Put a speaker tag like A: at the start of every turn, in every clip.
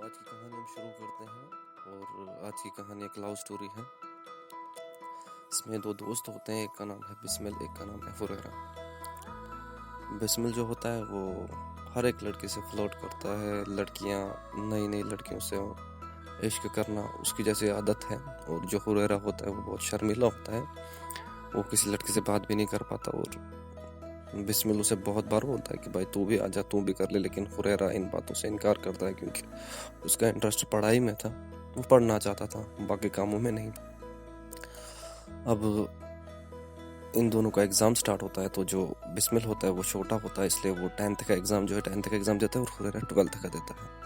A: आज की कहानी हम शुरू करते हैं और आज की कहानी एक लव स्टोरी है। इसमें दो दोस्त होते हैं, एक का नाम है बिस्मिल, एक का नाम है फुरेरा। बिस्मिल जो होता है वो हर एक लड़की से फ्लर्ट करता है। लड़कियां नई नई लड़कियों से इश्क करना उसकी जैसी आदत है। और जो फुरेरा होता है वो बहुत शर्मीला होता है, वो किसी लड़की से बात भी नहीं कर पाता। और बिस्मिल उसे बहुत बार बोलता है कि भाई तू भी आजा, तू भी कर ले, लेकिन फुरेरा इन बातों से इनकार करता है क्योंकि उसका इंटरेस्ट पढ़ाई में था। वो पढ़ना चाहता था, बाकी कामों में नहीं। अब इन दोनों का एग्ज़ाम स्टार्ट होता है, तो जो बिस्मिल होता है वो छोटा होता है, इसलिए वो 10th का एग्ज़ाम देता है और फुरेरा 12th का देता है।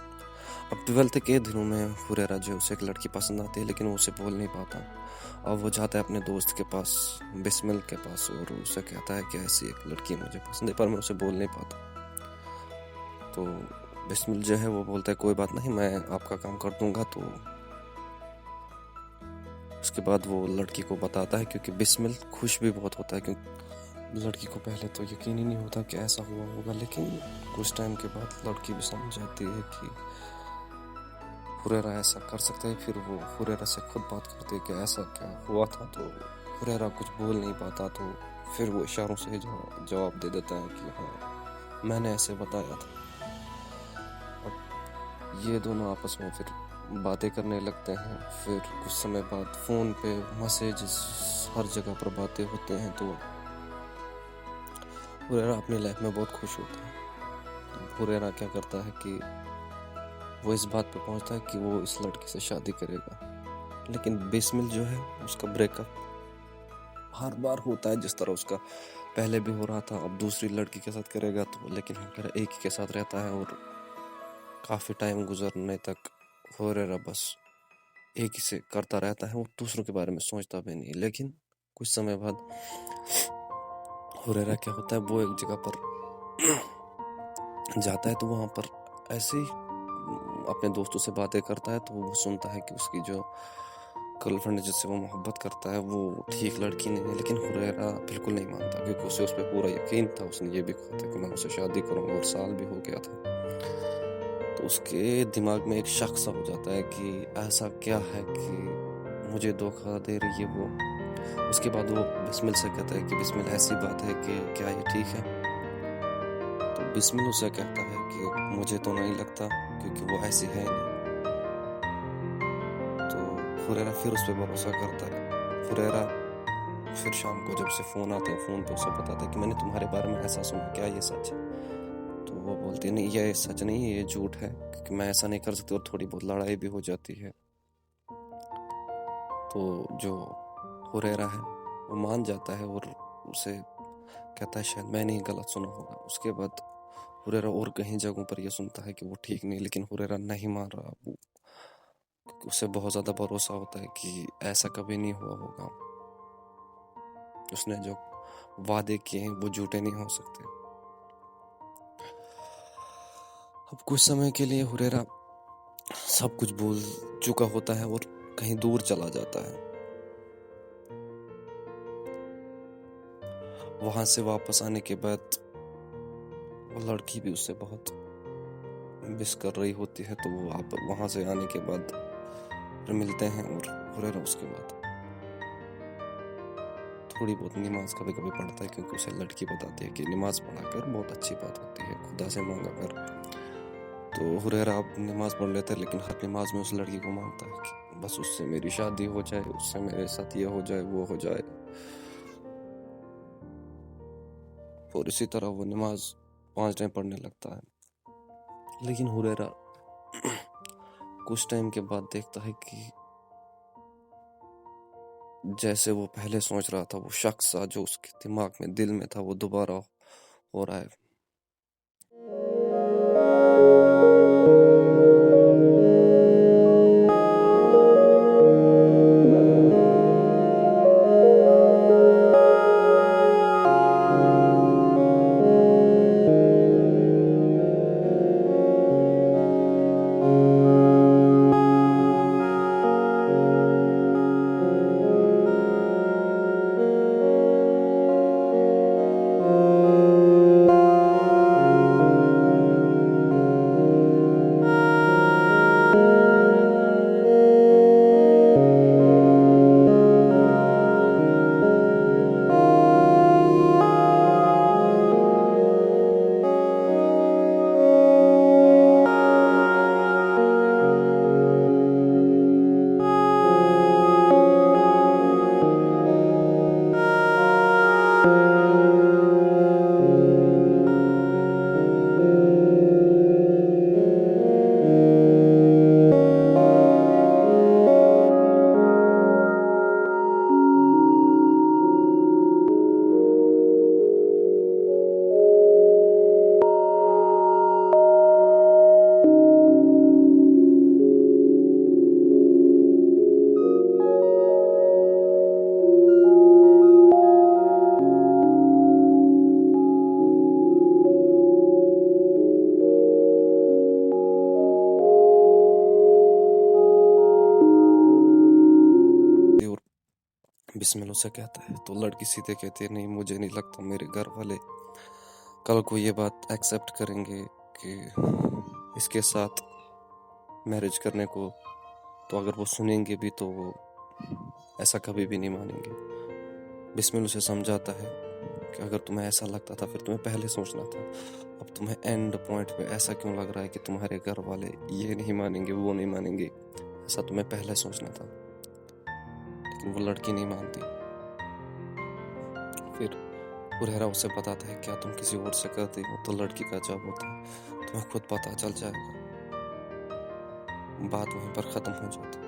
A: अब 12th के दिनों में फुरेरा जो उसे एक लड़की पसंद आती है, लेकिन वो उसे बोल नहीं पाता। अब वो जाता है अपने दोस्त के पास, बिस्मिल के पास, और उसे कहता है कि ऐसी एक लड़की मुझे पसंद है पर मैं उसे बोल नहीं पाता। तो बिस्मिल जो है वो बोलता है कोई बात नहीं, मैं आपका काम कर दूंगा। तो उसके बाद वो लड़की को बताता है, क्योंकि बिस्मिल खुश भी बहुत होता है, क्योंकि लड़की को पहले तो यकीन ही नहीं होता कि ऐसा हुआ होगा। लेकिन कुछ टाइम के बाद लड़की भी समझ जाती है कि फुरेरा ऐसा कर सकता है। फिर वो फुरेरा से खुद बात करती है कि ऐसा क्या हुआ था। तो फुरेरा कुछ बोल नहीं पाता, तो फिर वो इशारों से जवाब दे देता है कि हाँ, मैंने ऐसे बताया था। अब ये दोनों आपस में फिर बातें करने लगते हैं। फिर कुछ समय बाद फ़ोन पे मैसेजेस, हर जगह पर बातें होते हैं। तो फुरेरा अपनी लाइफ में बहुत खुश होता है। तो फुरेरा क्या करता है कि वो इस बात पे पहुंचता है कि वो इस लड़की से शादी करेगा। लेकिन बिस्मिल जो है उसका ब्रेकअप हर बार होता है, जिस तरह उसका पहले भी हो रहा था। अब दूसरी लड़की के साथ करेगा तो, लेकिन हर एक ही के साथ रहता है। और काफ़ी टाइम गुजरने तक फुरेरा बस एक ही से करता रहता है, वो दूसरों के बारे में सोचता भी नहीं। लेकिन कुछ समय बाद फुरेरा क्या होता है, वो एक जगह पर जाता है, तो वहाँ पर ऐसे ही अपने दोस्तों से बातें करता है। तो वो सुनता है कि उसकी जो गर्लफ्रेंड जिससे वो मोहब्बत करता है वो ठीक लड़की नहीं है। लेकिन हुरैरा बिल्कुल नहीं मानता, क्योंकि उसे उस पर पूरा यकीन था। उसने ये भी कहा था कि मैं उससे शादी करूंगा, और साल भी हो गया था। तो उसके दिमाग में एक शक सा हो जाता है कि ऐसा क्या है कि मुझे धोखा दे रही है वो। उसके बाद वो बिस्मिल से कहता है कि बिस्मिल ऐसी बात है कि क्या ये ठीक है। तो बिस्मिल उसे कहता है कि मुझे तो नहीं लगता, क्योंकि वो ऐसी है नहीं। तो फुरेरा फिर उस पर भरोसा करता है। फुरेरा फिर शाम को जब उसे फ़ोन आता है, फ़ोन पे उसे बताता है कि मैंने तुम्हारे बारे में ऐसा सुना, क्या ये सच है? तो वो बोलती है नहीं, ये सच नहीं है, ये झूठ है, क्योंकि मैं ऐसा नहीं कर सकती, और थोड़ी बहुत लड़ाई भी हो जाती है। तो जो हुरैरा है वो मान जाता है और उसे कहता है शायद मैंने ही गलत सुना होगा। उसके बाद हुरैरा और कहीं जगहों पर यह सुनता है कि वो ठीक नहीं, लेकिन हुरैरा नहीं मान रहा। वो उसे बहुत ज़्यादा भरोसा होता है कि ऐसा कभी नहीं हुआ होगा। उसने जो वादे किए हैं वो झूठे नहीं हो सकते। अब कुछ समय के लिए हुरैरा सब कुछ भूल चुका होता है और कहीं दूर चला जाता है। वहां से वापस आने के बाद वो लड़की भी उससे बहुत मिस कर रही होती है। तो वो आप वहां से आने के बाद फिर मिलते हैं, और हुरैरा उसके बाद थोड़ी बहुत नमाज कभी कभी पढ़ता है, क्योंकि उसे लड़की बताती है कि नमाज पढ़ा कर बहुत अच्छी बात होती है, खुदा से मांगा कर। तो हुरैरा अब नमाज पढ़ लेता है, लेकिन हर नमाज में उस लड़की को मांगता है कि बस उससे मेरी शादी हो जाए, उससे मेरे साथ ये हो जाए, वो हो जाए। और इसी तरह वो नमाज 5 टाइम पढ़ने लगता है। लेकिन हुरैरा कुछ टाइम के बाद देखता है कि जैसे वो पहले सोच रहा था, वो शख्स सा जो उसके दिमाग में, दिल में था, वो दोबारा हो रहा है। बिस्मिल उसे कहता है तो लड़की सीधे कहती है, नहीं मुझे नहीं लगता मेरे घर वाले कल को ये बात एक्सेप्ट करेंगे कि इसके साथ मैरिज करने को। तो अगर वो सुनेंगे भी तो वो ऐसा कभी भी नहीं मानेंगे। बिस्मिल उसे समझाता है कि अगर तुम्हें ऐसा लगता था फिर तुम्हें पहले सोचना था। अब तुम्हें एंड पॉइंट पे ऐसा क्यों लग रहा है कि तुम्हारे घर वाले ये नहीं मानेंगे वो नहीं मानेंगे, ऐसा तुम्हें पहले सोचना था। लेकिन वो लड़की नहीं मानती। फिर हुरैरा उसे बताता है, क्या तुम किसी और से करती हो? तो लड़की का जवाब होता है, तुम्हें खुद पता चल जाएगा। बात वहीं पर खत्म हो जाती है।